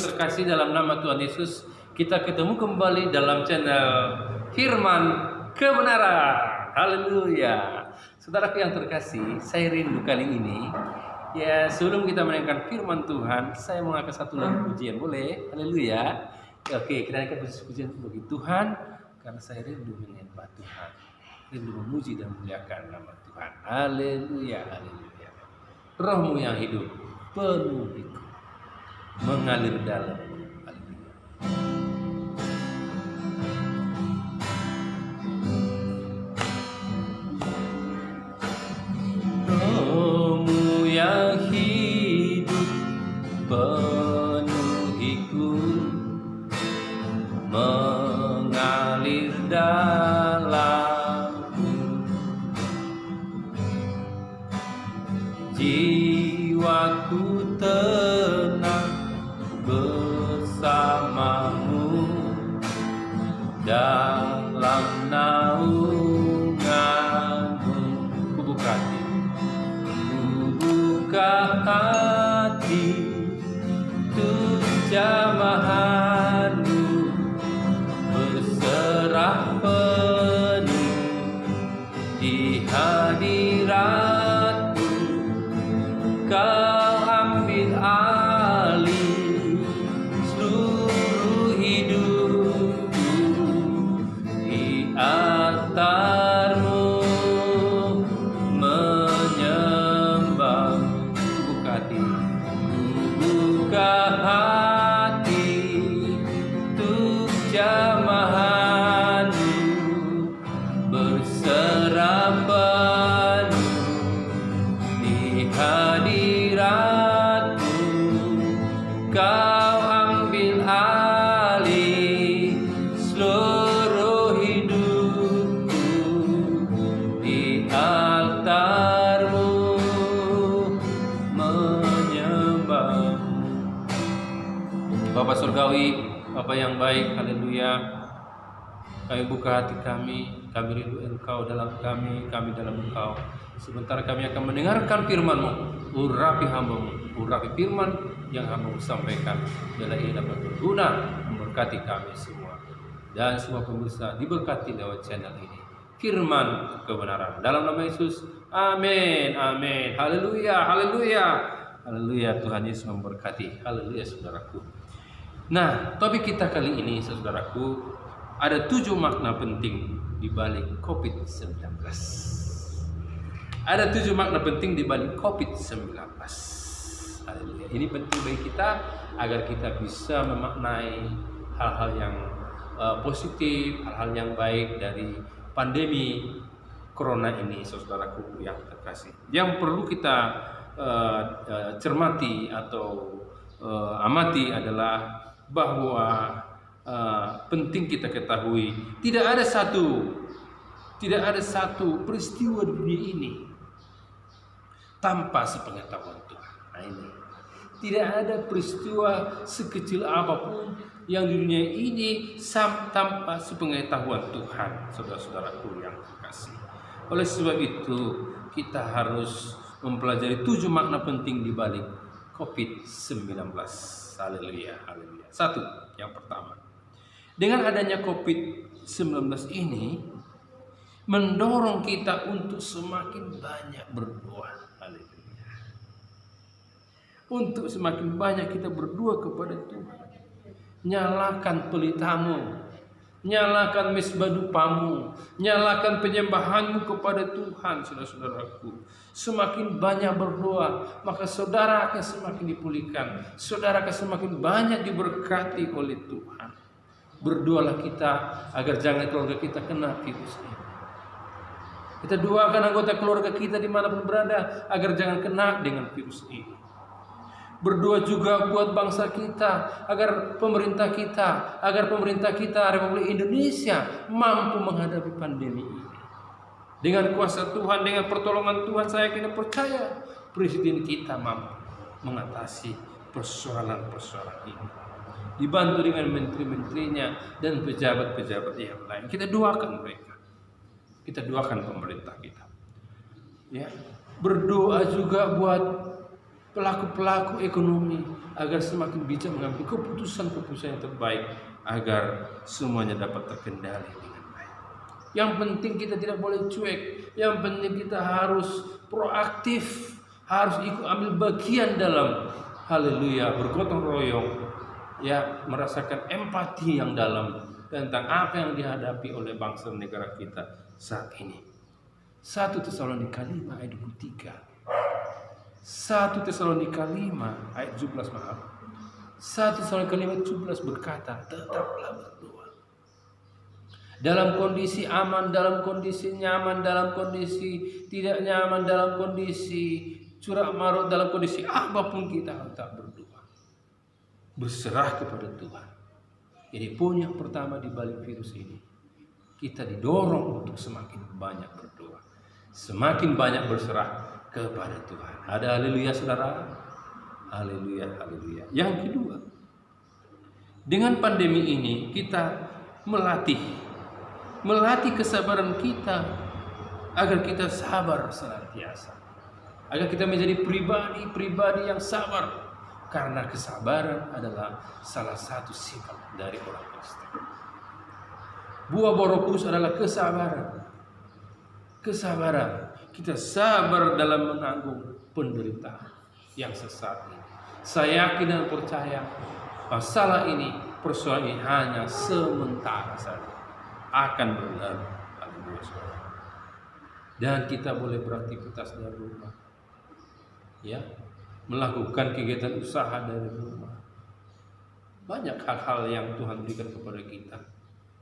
Terkasih dalam nama Tuhan Yesus, kita ketemu kembali dalam channel Firman Kebenaran. Haleluya. Saudaraku yang terkasih, saya rindu kali ini, ya sebelum kita mendengarkan firman Tuhan, saya mengangkat satu lagu pujian, boleh? Haleluya. Oke, kita angkat pujian bagi Tuhan, karena saya rindu menyembah Tuhan, rindu memuji dan memuliakan nama Tuhan. Haleluya, haleluya. Rohmu yang hidup penuhiku, mengalir dalam. Rohmu yang hidup penuhiku, mengalir dalamku. Jiwaku tenang bersamamu dalam naunganmu. Kubuka hati untuk jamahanmu, berserah penuh di hadiratmu. Kau ambil alih seluruh hidupku, di altarmu menyembah. Buka hati untuk jamahanmu, berserah penuh di hadiratmu. Kau ambil alih seluruh hidupku, di altarmu menyembah. Bapa Surgawi, Bapa yang baik, haleluya. Kami buka hati kami rindu Engkau dalam kami dalam Engkau. Sebentar kami akan mendengarkan firman-Mu. Urapi hamba-Mu, urapi firman yang hamba-Mu sampaikan. Biarlah ia dapat berguna, memberkati kami semua. Dan semua pemirsa diberkati lewat channel ini. Firman kebenaran. Dalam nama Yesus, amin, amin. Haleluya, haleluya. Haleluya, Tuhan Yesus memberkati. Haleluya, saudaraku. Nah, topik kita kali ini, saudaraku, ada 7 makna penting di balik COVID-19. Ada 7 makna penting di balik COVID-19. Haleluya. Ini penting bagi kita agar kita bisa memaknai hal-hal yang positif, hal-hal yang baik dari pandemi corona ini, saudaraku yang terkasih. Yang perlu kita cermati atau amati adalah bahwa penting kita ketahui tidak ada satu peristiwa di dunia ini tanpa sepengetahuan Tuhan. Nah, ini tidak ada peristiwa sekecil apapun yang di dunia ini tanpa sepengetahuan Tuhan, saudara-saudaraku yang terkasih. Oleh sebab itu kita harus mempelajari 7 makna penting di balik COVID-19. Haleluya, haleluya. 1, yang pertama, dengan adanya COVID-19 ini mendorong kita untuk semakin banyak berdoa. Haleluya. Untuk semakin banyak kita berdoa kepada Tuhan. Nyalakan pelitamu, nyalakan misbah dupamu, nyalakan penyembahanmu kepada Tuhan, saudara-saudaraku. Semakin banyak berdoa, maka saudara akan semakin dipulihkan, saudara akan semakin banyak diberkati oleh Tuhan. Berdoalah kita agar jangan keluarga kita kena virus ini. Kita doakan anggota keluarga kita dimanapun berada agar jangan kena dengan virus ini. Berdoa juga buat bangsa kita agar pemerintah kita Republik Indonesia mampu menghadapi pandemi ini. Dengan kuasa Tuhan, dengan pertolongan Tuhan, saya yakin dan percaya presiden kita mampu mengatasi persoalan-persoalan ini. Dibantu dengan menteri-menterinya dan pejabat-pejabat yang lain. Kita doakan mereka. Kita doakan pemerintah kita. Ya, berdoa juga buat pelaku-pelaku ekonomi agar semakin bijak mengambil keputusan-keputusan yang terbaik agar semuanya dapat terkendali dengan baik. Yang penting kita tidak boleh cuek. Yang penting kita harus proaktif, harus ikut ambil bagian dalam haleluya, bergotong royong, ya, merasakan empati yang dalam tentang apa yang dihadapi oleh bangsa dan negara kita saat ini. 1 Tesalonika 5 ayat 23. 1 Tesalonika 5 ayat 17, maaf. 1 Tesalonika 5 ayat 17 berkata, tetaplah berdoa. Dalam kondisi aman, dalam kondisi nyaman, dalam kondisi tidak nyaman, dalam kondisi curah marut, dalam kondisi apapun kita tetap berdoa. Berserah kepada Tuhan. Ini poin yang pertama di balik virus ini. Kita didorong untuk semakin banyak berdoa. Semakin banyak berserah kepada Tuhan. Ada haleluya saudara? Haleluya, haleluya. Yang kedua, dengan pandemi ini kita melatih kesabaran kita agar kita sabar senantiasa. Agar kita menjadi pribadi yang sabar. Karena kesabaran adalah salah satu sifat dari orang Kristen. Buah Roh Kudus adalah kesabaran. Kesabaran. Kita sabar dalam menanggung penderitaan yang sesat ini. Saya yakin dan percaya masalah ini, persoalan ini hanya sementara saja. Akan berlalu. Dan kita boleh beraktivitas dari rumah. Ya, melakukan kegiatan usaha dari rumah. Banyak hal-hal yang Tuhan berikan kepada kita.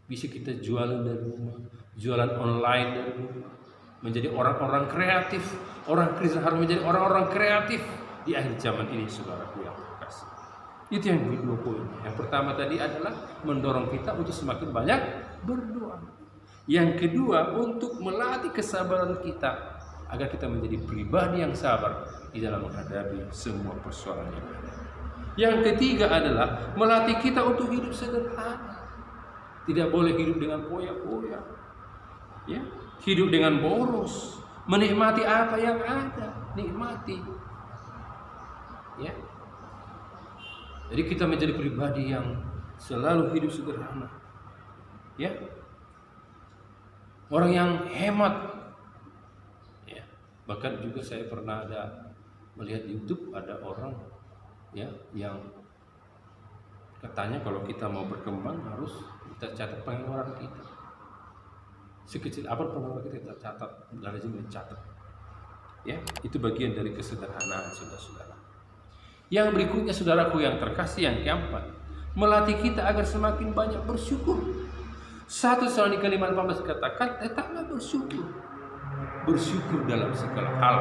Bisa kita jualan dari rumah, jualan online dari rumah. Menjadi orang-orang kreatif. Orang Kristen harus menjadi orang-orang kreatif di akhir zaman ini, saudaraku yang terkasih. Itu yang kedua poin. Yang pertama tadi adalah mendorong kita untuk semakin banyak berdoa. Yang kedua, untuk melatih kesabaran kita agar kita menjadi pribadi yang sabar di dalam menghadapi semua persoalan yang ada. Yang ketiga adalah melatih kita untuk hidup sederhana. Tidak boleh hidup dengan poya-poya. Ya, hidup dengan boros, menikmati apa yang ada, nikmati. Ya. Jadi kita menjadi pribadi yang selalu hidup sederhana. Ya. Orang yang hemat. Ya. Bahkan juga saya pernah melihat di YouTube ada orang ya yang katanya kalau kita mau berkembang harus kita catat pengeluaran kita. Sekecil apa pengeluaran kita catat, rajin mencatat. Ya, itu bagian dari kesederhanaan saudara-saudara. Yang berikutnya saudaraku yang terkasih, yang keempat, melatih kita agar semakin banyak bersyukur. 1 Tesalonika 5:18 katakan, tetaplah bersyukur. Bersyukur dalam segala hal.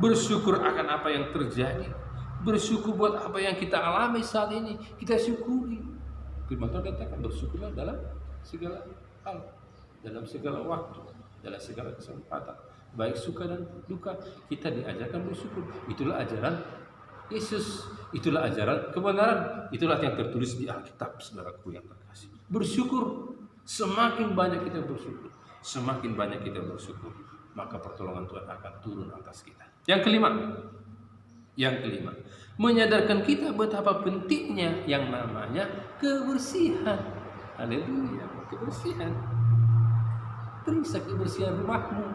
Bersyukur akan apa yang terjadi. Bersyukur buat apa yang kita alami saat ini. Kita syukuri. Firman Tuhan katakan bersyukurlah dalam segala hal. Dalam segala waktu. Dalam segala kesempatan. Baik suka dan duka. Kita diajarkan bersyukur. Itulah ajaran Yesus. Itulah ajaran kebenaran. Itulah yang tertulis di Alkitab, saudaraku yang terkasih. Bersyukur. Semakin banyak kita bersyukur. Semakin banyak kita bersyukur. Maka pertolongan Tuhan akan turun atas kita. Yang kelima, menyadarkan kita betapa pentingnya yang namanya kebersihan. Haleluya, kebersihan. Periksa kebersihan rumahmu.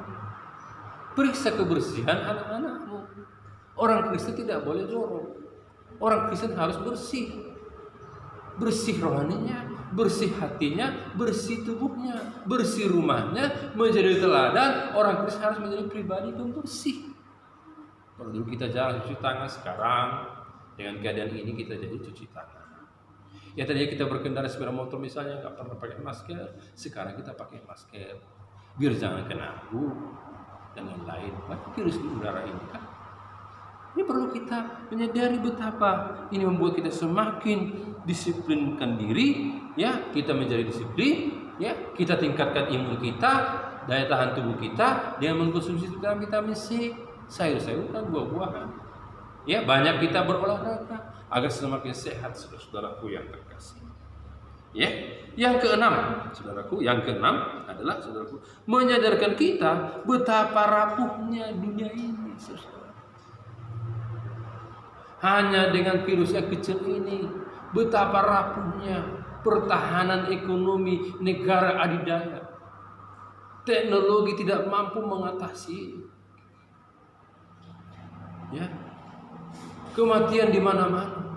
Periksa kebersihan anak-anakmu. Orang Kristen tidak boleh jorok. Orang Kristen harus bersih. Bersih rohaninya, bersih hatinya, bersih tubuhnya, bersih rumahnya, menjadi teladan. Orang Kristen harus menjadi pribadi yang bersih. Kalau dulu kita jarang cuci tangan, sekarang dengan keadaan ini kita jadi cuci tangan. Ya tadinya kita berkendara sepeda motor misalnya nggak pernah pakai masker, sekarang kita pakai masker biar jangan kena flu dan lain-lain. Banyak virus di udara ini kan. Ini perlu kita menyadari betapa ini membuat kita semakin disiplinkan diri, ya kita menjadi disiplin, ya kita tingkatkan imun kita, daya tahan tubuh kita dengan mengkonsumsi vitamin C. Sayur-sayuran, buah-buahan. Ya, banyak kita berolahraga agar semakin sehat saudara-saudaraku yang terkasih. Ya. Yang keenam, saudaraku, yang keenam adalah saudaraku menyadarkan kita betapa rapuhnya dunia ini, saudara. Hanya dengan virus yang kecil ini, betapa rapuhnya pertahanan ekonomi negara adidaya. Teknologi tidak mampu mengatasi. Ya. Kematian di mana-mana.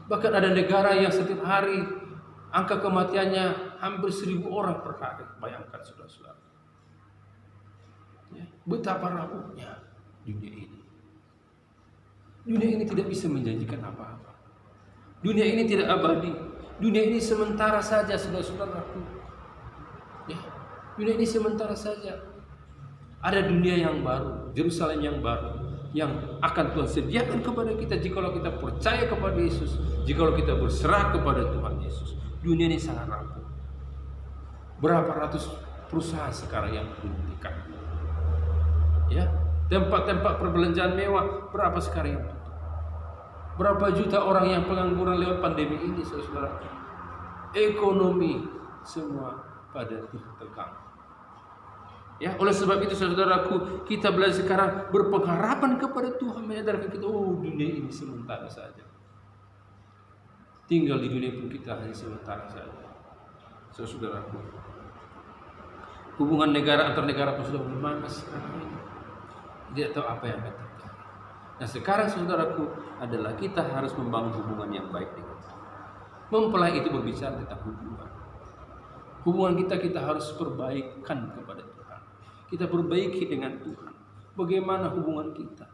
Bahkan ada negara yang setiap hari angka kematiannya hampir 1.000 orang per hari. Bayangkan saudara-saudara. Ya, betapa rapuhnya dunia ini. Dunia ini tidak bisa menjanjikan apa-apa. Dunia ini tidak abadi. Dunia ini sementara saja, saudara-saudaraku. Ya, dunia ini sementara saja. Ada dunia yang baru, Yerusalem yang baru, yang akan Tuhan sediakan kepada kita jikalau kita percaya kepada Yesus, jikalau kita berserah kepada Tuhan Yesus. Dunia ini sangat rapuh. Berapa ratus perusahaan sekarang yang dihentikan. Ya, tempat-tempat perbelanjaan mewah berapa sekarang yang tutup. Berapa juta orang yang pengangguran lewat pandemi ini, saudara. Ekonomi semua pada tertekan. Ya, oleh sebab itu saudaraku, kita belajar sekarang berpengharapan kepada Tuhan, menyadarkan kita, oh dunia ini sementara saja. Tinggal di dunia pun kita hanya sementara saja. Saudaraku, hubungan negara antar negara pun sudah memanas sekarang ini. Tidak tahu apa yang akan terjadi. Nah sekarang saudaraku adalah kita harus membangun hubungan yang baik dengan Tuhan. Mempelai itu berbicara tentang hubungan. Hubungan kita harus perbaikan kepada Tuhan. Kita perbaiki dengan Tuhan. Bagaimana hubungan kita?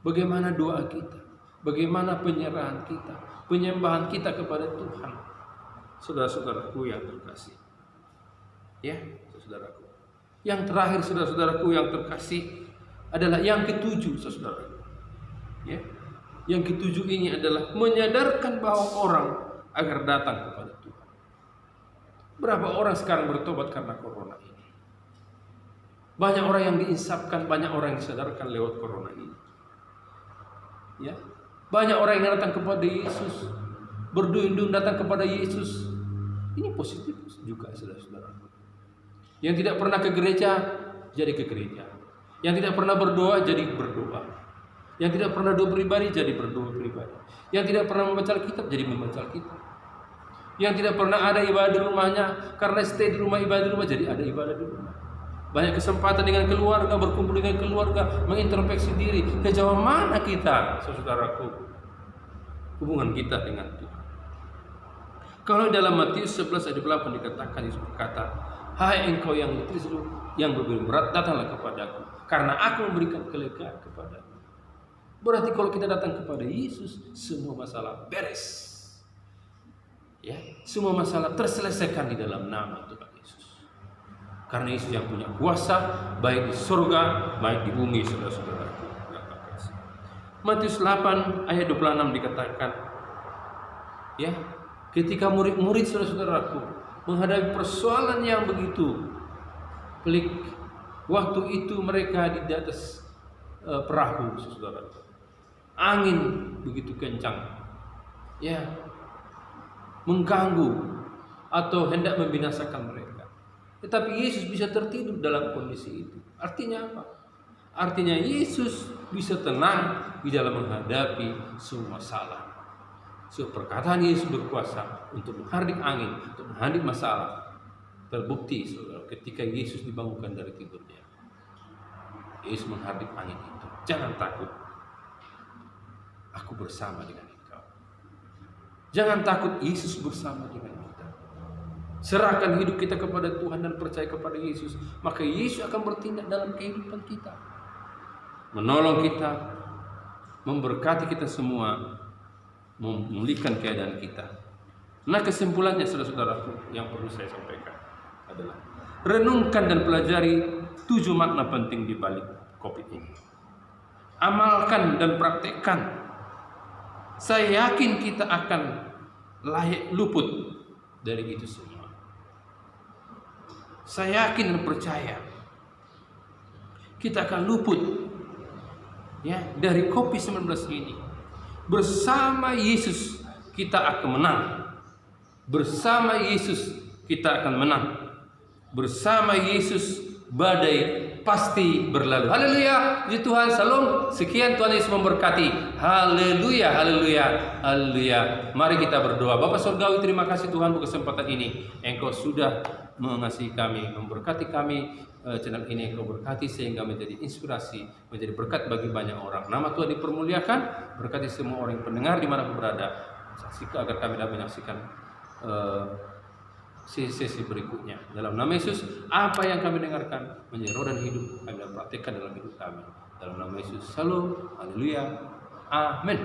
Bagaimana doa kita? Bagaimana penyerahan kita? Penyembahan kita kepada Tuhan. Saudara-saudaraku yang terkasih. Ya, saudaraku. Yang terakhir saudara-saudaraku yang terkasih adalah yang ketujuh, saudaraku. Ya. Yang ketujuh ini adalah menyadarkan bahwa orang agar datang kepada Tuhan. Berapa orang sekarang bertobat karena corona ini? Banyak orang yang diinsapkan, banyak orang yang disadarkan lewat corona ini. Ya. Banyak orang yang datang kepada Yesus, berduyun-duyun datang kepada Yesus. Ini positif juga, saudara-saudara. Yang tidak pernah ke gereja, jadi ke gereja. Yang tidak pernah berdoa, jadi berdoa. Yang tidak pernah doa pribadi, jadi berdoa pribadi. Yang tidak pernah membaca Alkitab, jadi membaca Alkitab. Yang tidak pernah ada ibadah di rumahnya, karena stay di rumah, ibadah di rumah, jadi ada ibadah di rumah. Banyak kesempatan dengan keluarga, berkumpul dengan keluarga, mengintrospeksi diri. Sejauh mana kita, saudaraku, hubungan kita dengan Tuhan? Kalau dalam Matius 11 ayat 8 dikatakan, Yesus berkata, hai engkau yang letih yang berat, datanglah kepadaku, karena aku memberikan kelegaan kepadamu. Berarti kalau kita datang kepada Yesus, semua masalah beres. Ya, semua masalah terselesaikan di dalam nama Tuhan Yesus. Karena Yesus yang punya kuasa baik di surga, baik di bumi, saudara-saudaraku. Matius 8 ayat 26 dikatakan, ya, ketika murid-murid saudara-saudaraku menghadapi persoalan yang begitu pelik, waktu itu mereka di atas perahu, saudara-saudaraku. Angin begitu kencang, ya, mengganggu atau hendak membinasakan mereka. Tetapi Yesus bisa tertidur dalam kondisi itu. Artinya apa? Artinya Yesus bisa tenang di dalam menghadapi semua masalah. So, perkataan Yesus berkuasa untuk menghardik angin, untuk menghardik masalah. Terbukti saudara, ketika Yesus dibangunkan dari tidurnya. Yesus menghardik angin itu. Jangan takut. Aku bersama dengan engkau. Jangan takut, Yesus bersama dengan kita. Serahkan hidup kita kepada Tuhan dan percaya kepada Yesus, maka Yesus akan bertindak dalam kehidupan kita, menolong kita, memberkati kita semua, memulihkan keadaan kita. Nah, kesimpulannya saudara-saudaraku yang perlu saya sampaikan adalah renungkan dan pelajari 7 makna penting di balik COVID ini. Amalkan dan praktekkan. Saya yakin kita akan layak luput dari itu semua. Saya yakin dan percaya kita akan luput, ya, dari COVID-19 ini. Bersama Yesus kita akan menang. Bersama Yesus kita akan menang. Bersama Yesus badai pasti berlalu. Haleluya, puji Tuhan. Salam. Sekian, Tuhan Yesus memberkati. Haleluya, haleluya, haleluya. Mari kita berdoa. Bapa Surgawi, terima kasih Tuhan untuk kesempatan ini. Engkau sudah mengasihi kami, memberkati kami. Channel ini Engkau berkati sehingga menjadi inspirasi, menjadi berkat bagi banyak orang. Nama Tuhan dipermuliakan. Berkati semua orang yang pendengar dimanapun berada. Saksikan agar kami dapat menyaksikan sesi berikutnya. Dalam nama Yesus, apa yang kami dengarkan menjadi roh dan hidup, kami dapat praktekkan dalam hidup kami. Dalam nama Yesus, salam, haleluya, amin.